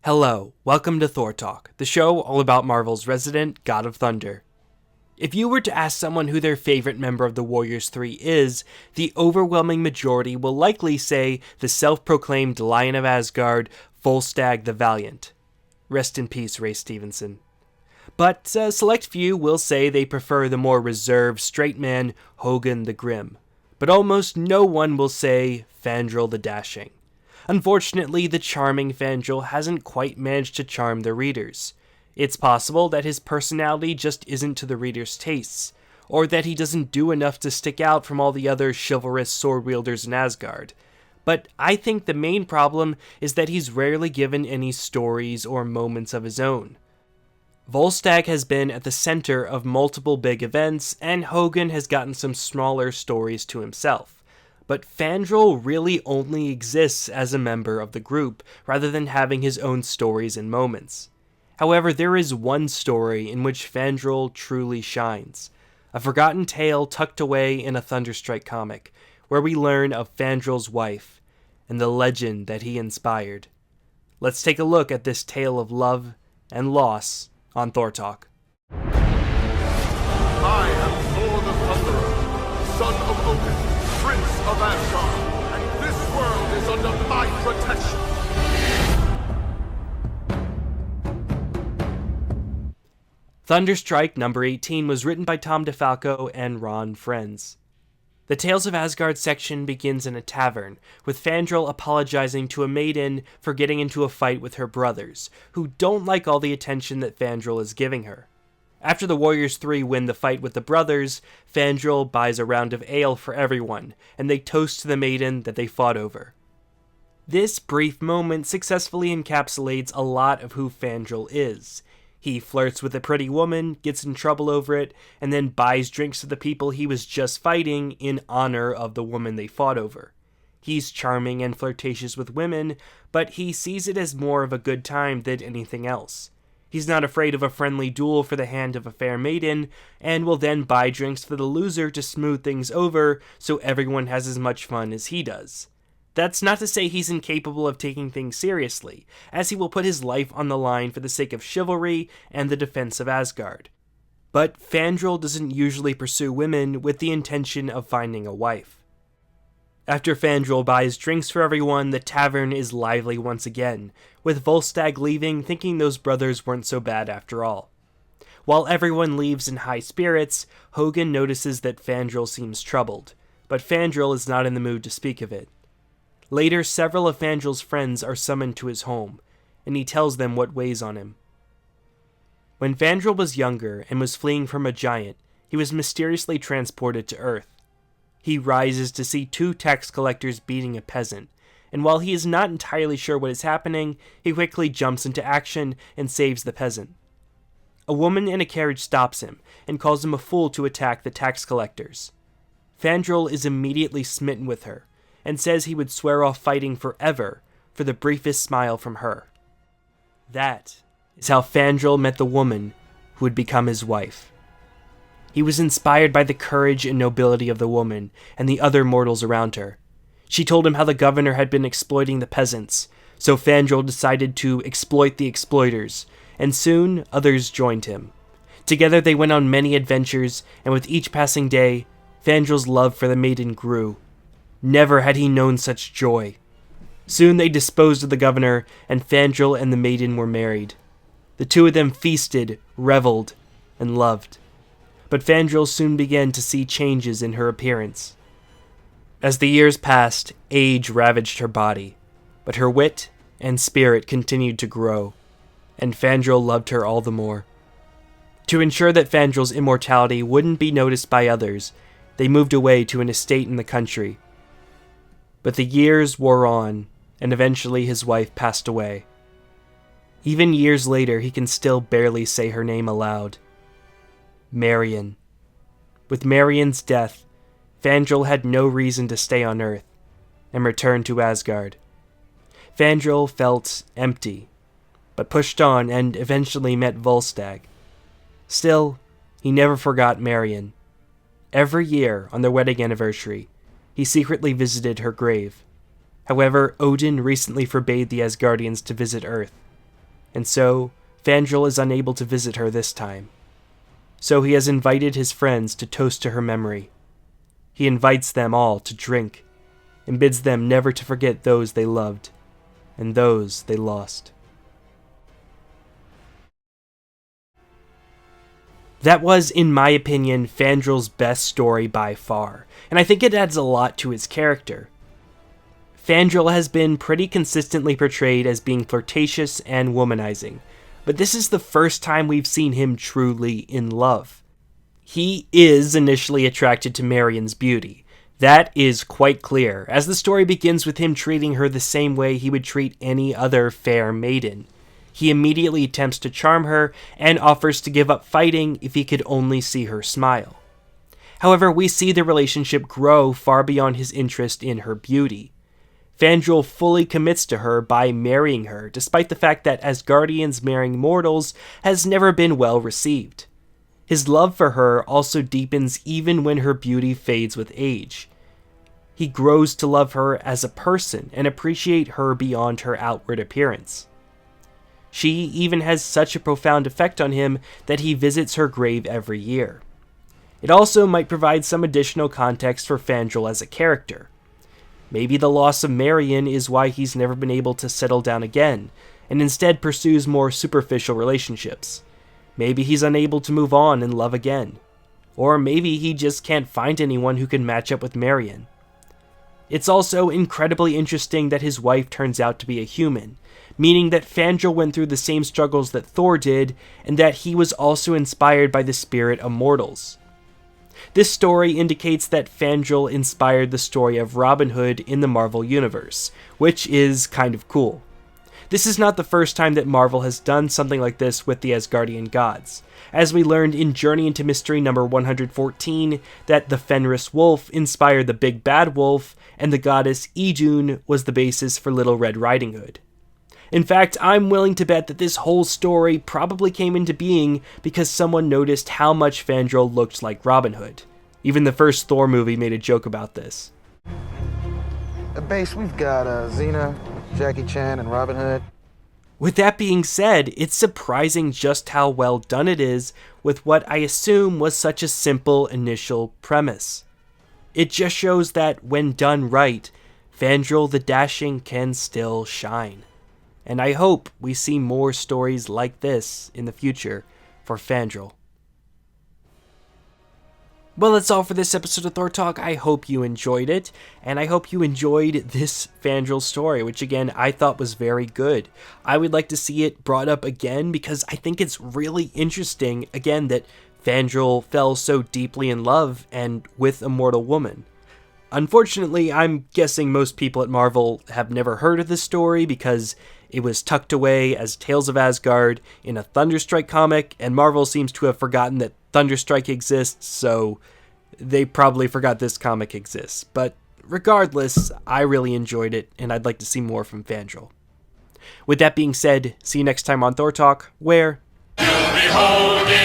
Hello, welcome to Thor Talk, the show all about Marvel's resident God of Thunder. If you were to ask someone who their favorite member of the Warriors 3 is, the overwhelming majority will likely say the self-proclaimed Lion of Asgard, Volstagg the Valiant. Rest in peace, Ray Stevenson. But a select few will say they prefer the more reserved straight man, Hogun the Grim. But almost no one will say Fandral the Dashing. Unfortunately, the charming Fandral hasn't quite managed to charm the readers. It's possible that his personality just isn't to the reader's tastes, or that he doesn't do enough to stick out from all the other chivalrous sword wielders in Asgard. But I think the main problem is that he's rarely given any stories or moments of his own. Volstagg has been at the center of multiple big events, and Hogun has gotten some smaller stories to himself. But Fandral really only exists as a member of the group, rather than having his own stories and moments. However, there is one story in which Fandral truly shines. A forgotten tale tucked away in a Thunderstrike comic, where we learn of Fandral's wife, and the legend that he inspired. Let's take a look at this tale of love and loss on Thor Talk. I am Thor the Thunderer, son of Odin, Prince of Asgard, and this world is under my protection. Thunderstrike number 18 was written by Tom DeFalco and Ron Frenz. The Tales of Asgard section begins in a tavern, with Fandral apologizing to a maiden for getting into a fight with her brothers, who don't like all the attention that Fandral is giving her. After the Warriors 3 win the fight with the brothers, Fandral buys a round of ale for everyone, and they toast to the maiden that they fought over. This brief moment successfully encapsulates a lot of who Fandral is. He flirts with a pretty woman, gets in trouble over it, and then buys drinks to the people he was just fighting in honor of the woman they fought over. He's charming and flirtatious with women, but he sees it as more of a good time than anything else. He's not afraid of a friendly duel for the hand of a fair maiden, and will then buy drinks for the loser to smooth things over so everyone has as much fun as he does. That's not to say he's incapable of taking things seriously, as he will put his life on the line for the sake of chivalry and the defense of Asgard. But Fandral doesn't usually pursue women with the intention of finding a wife. After Fandral buys drinks for everyone, the tavern is lively once again, with Volstagg leaving thinking those brothers weren't so bad after all. While everyone leaves in high spirits, Hogun notices that Fandral seems troubled, but Fandral is not in the mood to speak of it. Later, several of Fandral's friends are summoned to his home, and he tells them what weighs on him. When Fandral was younger and was fleeing from a giant, he was mysteriously transported to Earth. He rises to see two tax collectors beating a peasant, and while he is not entirely sure what is happening, he quickly jumps into action and saves the peasant. A woman in a carriage stops him and calls him a fool to attack the tax collectors. Fandral is immediately smitten with her, and says he would swear off fighting forever for the briefest smile from her. That is how Fandral met the woman who would become his wife. He was inspired by the courage and nobility of the woman and the other mortals around her. She told him how the governor had been exploiting the peasants, so Fandral decided to exploit the exploiters, and soon others joined him. Together they went on many adventures, and with each passing day, Fandral's love for the maiden grew. Never had he known such joy. Soon they disposed of the governor, and Fandral and the maiden were married. The two of them feasted, reveled, and loved. But Fandral soon began to see changes in her appearance. As the years passed, age ravaged her body, but her wit and spirit continued to grow, and Fandral loved her all the more. To ensure that Fandral's immortality wouldn't be noticed by others, they moved away to an estate in the country. But the years wore on, and eventually his wife passed away. Even years later, he can still barely say her name aloud. Marion. With Marion's death, Fandral had no reason to stay on Earth, and returned to Asgard. Fandral felt empty, but pushed on and eventually met Volstagg. Still, he never forgot Marion. Every year, on their wedding anniversary, he secretly visited her grave. However, Odin recently forbade the Asgardians to visit Earth. and so Fandral is unable to visit her this time. So he has invited his friends to toast to her memory. He invites them all to drink, and bids them never to forget those they loved, and those they lost. That was, in my opinion, Fandral's best story by far, and I think it adds a lot to his character. Fandral has been pretty consistently portrayed as being flirtatious and womanizing, but this is the first time we've seen him truly in love. He is initially attracted to Marion's beauty. That is quite clear, as the story begins with him treating her the same way he would treat any other fair maiden. He immediately attempts to charm her and offers to give up fighting if he could only see her smile. However, we see the relationship grow far beyond his interest in her beauty. Fandral fully commits to her by marrying her, despite the fact that Asgardians marrying mortals has never been well received. His love for her also deepens even when her beauty fades with age. He grows to love her as a person and appreciate her beyond her outward appearance. She even has such a profound effect on him that he visits her grave every year. It also might provide some additional context for Fandral as a character. Maybe the loss of Marion is why he's never been able to settle down again, and instead pursues more superficial relationships. Maybe he's unable to move on and love again. Or maybe he just can't find anyone who can match up with Marion. It's also incredibly interesting that his wife turns out to be a human, meaning that Fandral went through the same struggles that Thor did, and that he was also inspired by the spirit of mortals. This story indicates that Fandral inspired the story of Robin Hood in the Marvel Universe, which is kind of cool. This is not the first time that Marvel has done something like this with the Asgardian gods, as we learned in Journey into Mystery number 114 that the Fenris wolf inspired the Big Bad Wolf, and the goddess Idun was the basis for Little Red Riding Hood. In fact, I'm willing to bet that this whole story probably came into being because someone noticed how much Fandral looked like Robin Hood. Even the first Thor movie made a joke about this. At base, we've got Xena, Jackie Chan, and Robin Hood. With that being said, it's surprising just how well done it is with what I assume was such a simple initial premise. It just shows that when done right, Fandral the Dashing can still shine. And I hope we see more stories like this in the future for Fandral. Well, that's all for this episode of Thor Talk. I hope you enjoyed it, and I hope you enjoyed this Fandral story, which again, I thought was very good. I would like to see it brought up again because I think it's really interesting, again, that Fandral fell so deeply in love and with a mortal woman. Unfortunately, I'm guessing most people at Marvel have never heard of this story because it was tucked away as Tales of Asgard in a Thunderstrike comic, and Marvel seems to have forgotten that Thunderstrike exists, so they probably forgot this comic exists. But regardless, I really enjoyed it, and I'd like to see more from Fandral. With that being said, see you next time on Thor Talk, where... You'll be holding